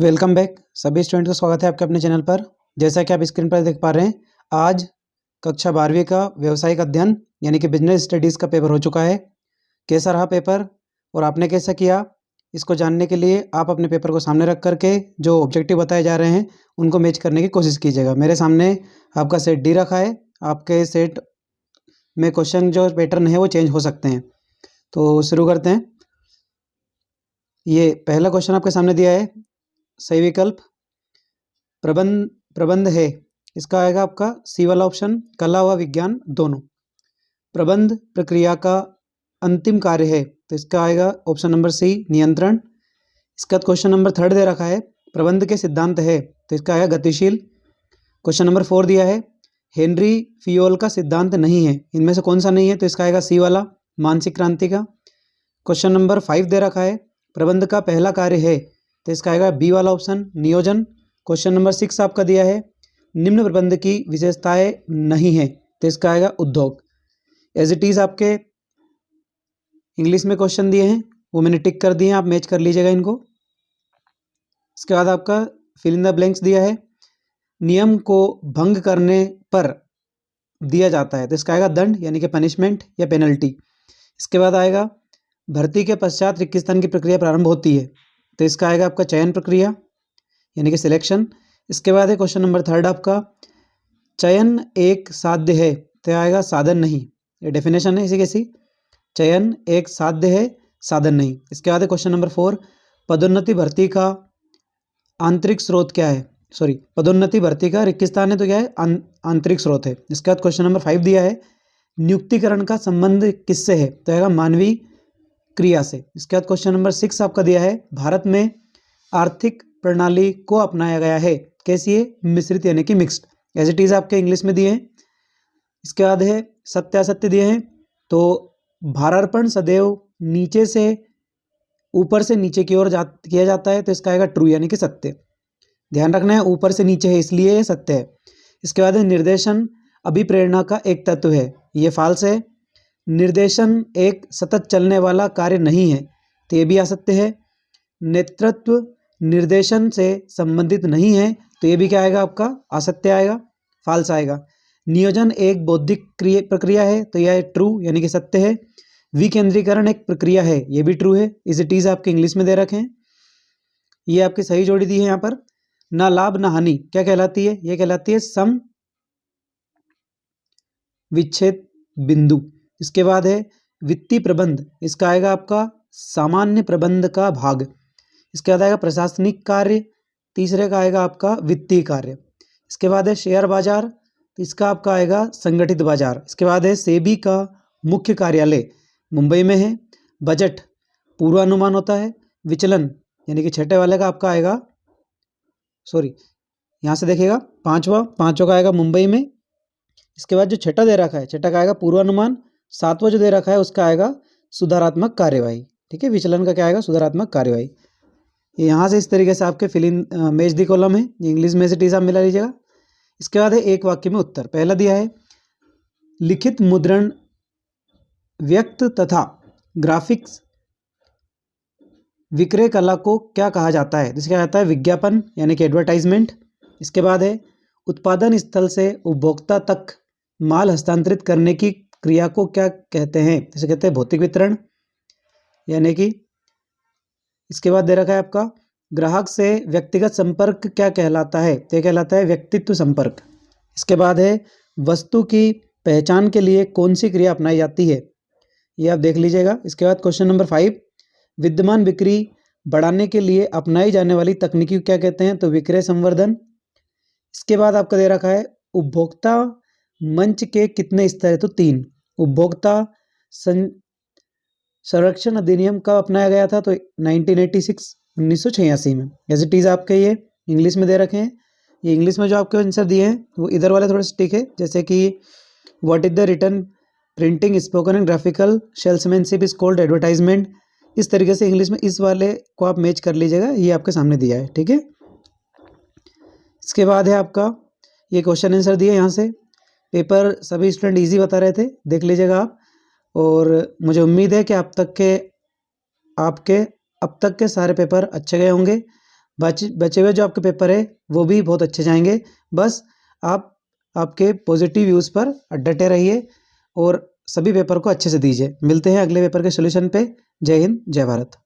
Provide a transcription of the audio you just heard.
Welcome back सभी student का स्वागत है आपके अपने चैनल पर। जैसा कि आप स्क्रीन पर देख पा रहे हैं, आज कक्षा 12वीं का व्यावसायिक अध्ययन यानी कि बिजनेस स्टडीज़ का पेपर हो चुका है। कैसा रहा पेपर और आपने कैसा किया, इसको जानने के लिए आप अपने पेपर को सामने रख करके जो ऑब्जेक्टिव बताए जा रहे हैं उनको मैच करने की कोशिश कीजिएगा। मेरे सामने आपका सेट डी रखा है। आपके सेट में क्वेश्चन जो पैटर्न है वो चेंज हो सकते हैं। तो शुरू करते हैं। ये पहला क्वेश्चन आपके सामने दिया है, सही विकल्प प्रबंध है। इसका आएगा आपका सी वाला ऑप्शन, कला व विज्ञान दोनों। प्रबंध प्रक्रिया का अंतिम कार्य है, तो इसका आएगा ऑप्शन नंबर सी, नियंत्रण। इसका क्वेश्चन नंबर 3 दे रखा है, प्रबंध के सिद्धांत है, तो इसका आएगा गतिशील। क्वेश्चन नंबर 4 दिया है, हेनरी फियोल का सिद्धांत नहीं है, इनमें से कौन सा नहीं है, तो इसका आएगा सी वाला, मानसिक क्रांति का। क्वेश्चन नंबर 5 दे रखा है, प्रबंध का पहला कार्य है, तो इसका आएगा बी वाला ऑप्शन, नियोजन। क्वेश्चन नंबर 6 आपका दिया है, निम्न प्रबंध की विशेषताएं नहीं है, तो इसका आएगा उद्योग। एज इट इज़ आपके इंग्लिश में क्वेश्चन दिए हैं, वो मैंने टिक कर दिए हैं, आप मैच कर लीजिएगा इनको। इसके बाद आपका फिल इन द ब्लैंक्स दिया है, नियम को भंग करने पर दिया जाता है, तो इसका आएगा दंड यानी कि पनिशमेंट या पेनल्टी। इसके बाद आएगा भर्ती के पश्चात रिक्तिस्थान की प्रक्रिया प्रारंभ होती है, तो इसका आएगा आपका चयन प्रक्रिया यानी कि सिलेक्शन। इसके बाद है क्वेश्चन नंबर 3 आपका, चयन एक साध्य है, तो आएगा साधन नहीं, ये डेफिनेशन है इसी कैसी, चयन एक साध्य है साधन नहीं। इसके बाद है क्वेश्चन नंबर 4, पदोन्नति भर्ती का आंतरिक स्रोत क्या है, सॉरी पदोन्नति भर्ती का रिक्त स्थान है, तो क्या है आंतरिक स्रोत है। इसके बाद क्वेश्चन नंबर 5 दिया है, नियुक्तिकरण का संबंध किससे है, तो आएगा मानवीय क्रिया से। इसके बाद क्वेश्चन नंबर 6 आपका दिया है, भारत में आर्थिक प्रणाली को अपनाया गया है, कैसी है, मिश्रित यानी कि मिक्स्ड। एज इट इज आपके इंग्लिश में दिए हैं। इसके बाद है सत्यासत्य दिए हैं, तो भारार्पण सदैव नीचे से ऊपर से नीचे की ओर किया जाता है, तो इसका आएगा ट्रू यानी कि सत्य। ध्यान रखना है ऊपर से नीचे है इसलिए ये सत्य है। इसके बाद है निर्देशन अभिप्रेरणा का एक तत्व है, ये फाल्स है। निर्देशन एक सतत चलने वाला कार्य नहीं है, तो ये भी असत्य है। नेतृत्व निर्देशन से संबंधित नहीं है, तो ये भी क्या आएगा आपका असत्य आएगा, फाल्स आएगा। नियोजन एक बौद्धिक प्रक्रिया है, तो यह ट्रू यानी कि सत्य है। विकेंद्रीकरण एक प्रक्रिया है, ये भी ट्रू है। इज इट इज आपके इंग्लिश में दे रखे हैं, ये आपकी सही जोड़ी दी है यहाँ पर। ना लाभ ना हानि क्या कहलाती है, ये कहलाती है सम विच्छेद बिंदु। इसके बाद है वित्तीय प्रबंध, इसका आएगा आपका सामान्य प्रबंध का भाग। इसके बाद आएगा प्रशासनिक कार्य, तीसरे का आएगा आपका वित्तीय कार्य। इसके बाद है शेयर बाजार, तो इसका आपका आएगा संगठित बाजार। इसके बाद है सेबी का मुख्य कार्यालय मुंबई में है। बजट पूर्वानुमान होता है। विचलन यानी कि छठे वाले का आपका आएगा, सॉरी यहाँ से देखिएगा पांचवा का आएगा मुंबई में। इसके बाद जो छठा दे रखा है, छठा का आएगा पूर्वानुमान। सातवां जो दे रखा है उसका आएगा सुधारात्मक कार्यवाही। ठीक है, विचलन का क्या आएगा, सुधारात्मक कार्यवाही। यहाँ से इस तरीके से आपके fill in match the column है, इंग्लिश में से टी आप मिला लीजिएगा। इसके बाद है एक वाक्य में उत्तर। पहला दिया है, लिखित मुद्रण व्यक्त तथा ग्राफिक्स विक्रय कला को क्या कहा जाता है, जिसका कहता है विज्ञापन यानी कि एडवर्टाइजमेंट। इसके बाद है उत्पादन स्थल से उपभोक्ता तक माल हस्तांतरित करने की क्रिया को क्या कहते हैं, जिसे कहते हैं भौतिक वितरण यानी कि। इसके बाद दे रखा है आपका, ग्राहक से व्यक्तिगत संपर्क क्या कहलाता है, तो यह कहलाता है व्यक्तित्व संपर्क। इसके बाद है वस्तु की पहचान के लिए कौन सी क्रिया अपनाई जाती है, ये आप देख लीजिएगा। इसके बाद क्वेश्चन नंबर 5, विद्यमान बिक्री बढ़ाने के लिए अपनाई जाने वाली तकनीकी क्या कहते हैं, तो विक्रय संवर्धन। इसके बाद आपका दे रखा है, उपभोक्ता मंच के कितने स्तर है, तो 3। उपभोक्ता संरक्षण अधिनियम कब अपनाया गया था, तो 1986 में। एज इट इज आपके ये इंग्लिश में दे रखे हैं। ये इंग्लिश में जो आपके आंसर दिए हैं वो इधर वाले थोड़े से ठीक है, जैसे कि what is the return printing spoken and graphical salesmanship is called advertisement. इस तरीके से इंग्लिश में इस वाले को आप मैच कर लीजिएगा, ये आपके सामने दिया है। ठीक है, इसके बाद है आपका ये क्वेश्चन आंसर दिए। यहाँ से पेपर सभी स्टूडेंट इजी बता रहे थे, देख लीजिएगा आप। और मुझे उम्मीद है कि आपके अब तक के सारे पेपर अच्छे गए होंगे। बचे हुए जो आपके पेपर है वो भी बहुत अच्छे जाएंगे। बस आप आपके पॉजिटिव व्यूज़ पर डटे रहिए और सभी पेपर को अच्छे से दीजिए। मिलते हैं अगले पेपर के सॉल्यूशन पे। जय हिंद, जय भारत।